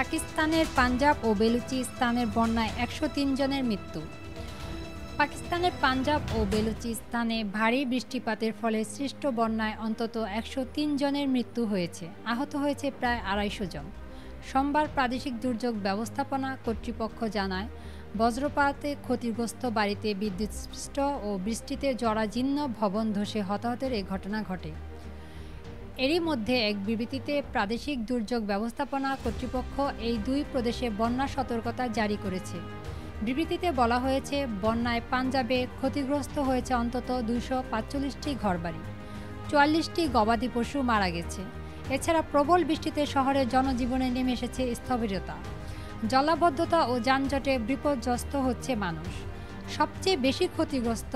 পাকিস্তানের পাঞ্জাব ও বেলুচিস্তানের বন্যায় ১০৩ জনের মৃত্যু। পাকিস্তানের পাঞ্জাব ও বেলুচিস্তানে ভারী বৃষ্টিপাতের ফলে সৃষ্ট বন্যায় অন্তত ১০৩ জনের মৃত্যু হয়েছে, আহত হয়েছে প্রায় ২৫০ জন। সোমবার প্রাদেশিক দুর্যোগ ব্যবস্থাপনা কর্তৃপক্ষ জানায়, বজ্রপাতে ক্ষতিগ্রস্ত বাড়িতে বিদ্যুৎস্পৃষ্ট ও বৃষ্টিতে জরাজীর্ণ ভবন ধসে হতাহতের এ ঘটনা ঘটে। এরই মধ্যে এক বিবৃতিতে প্রাদেশিক দুর্যোগ ব্যবস্থাপনা কর্তৃপক্ষ এই দুই প্রদেশে বন্যা সতর্কতা জারি করেছে। বিবৃতিতে বলা হয়েছে, বন্যায় পাঞ্জাবে ক্ষতিগ্রস্ত হয়েছে অন্তত ২৪৫টি ঘরবাড়ি, ৪৪টি গবাদি পশু মারা গেছে। এছাড়া প্রবল বৃষ্টিতে শহরের জনজীবনে নেমে এসেছে স্থবিরতা, জলাবদ্ধতা ও যানজটে বিপর্যস্ত হচ্ছে মানুষ। সবচেয়ে বেশি ক্ষতিগ্রস্ত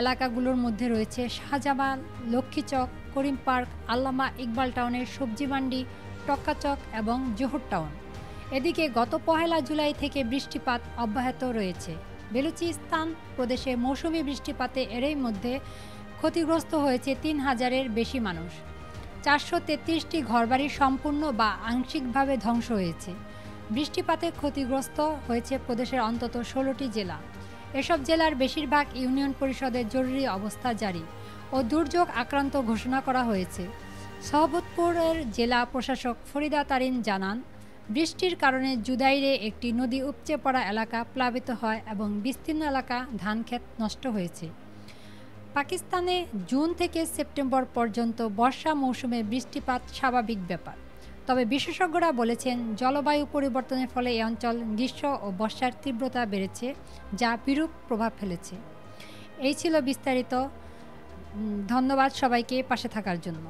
এলাকাগুলোর মধ্যে রয়েছে শাহজামাল, লক্ষ্মীচক, করিম পার্ক, আল্লামা ইকবাল টাউনের সবজি মান্ডি, টক্কাচক এবং জোহর টাউন। এদিকে গত ১ জুলাই থেকে বৃষ্টিপাত অব্যাহত রয়েছে। বেলুচিস্তান প্রদেশে মৌসুমি বৃষ্টিপাতে এরই মধ্যে ক্ষতিগ্রস্ত হয়েছে ৩,০০০-এর বেশি মানুষ। ৪৩৩টি ঘরবাড়ি সম্পূর্ণ বা আংশিকভাবে ধ্বংস হয়েছে। বৃষ্টিপাতে ক্ষতিগ্রস্ত হয়েছে প্রদেশের অন্তত ১৬টি জেলা। এসব জেলার বেশিরভাগ ইউনিয়ন পরিষদের জরুরি অবস্থা জারি ও দুর্যোগ আক্রান্ত ঘোষণা করা হয়েছে। সহবতপুরের জেলা প্রশাসক ফরিদা তারিন জানান, বৃষ্টির কারণে জুদাইরে একটি নদী উপচে পড়া এলাকা প্লাবিত হয় এবং বিস্তীর্ণ এলাকা ধানক্ষেত নষ্ট হয়েছে। পাকিস্তানে জুন থেকে সেপ্টেম্বর পর্যন্ত বর্ষা মৌসুমে বৃষ্টিপাত স্বাভাবিক ব্যাপার। তবে বিশেষজ্ঞরা বলেছেন, জলবায়ু পরিবর্তনের ফলে এই অঞ্চল গ্রীষ্ম ও বর্ষার তীব্রতা বেড়েছে, যা বিরূপ প্রভাব ফেলেছে। এই ছিল বিস্তারিত। ধন্যবাদ সবাইকে পাশে থাকার জন্য।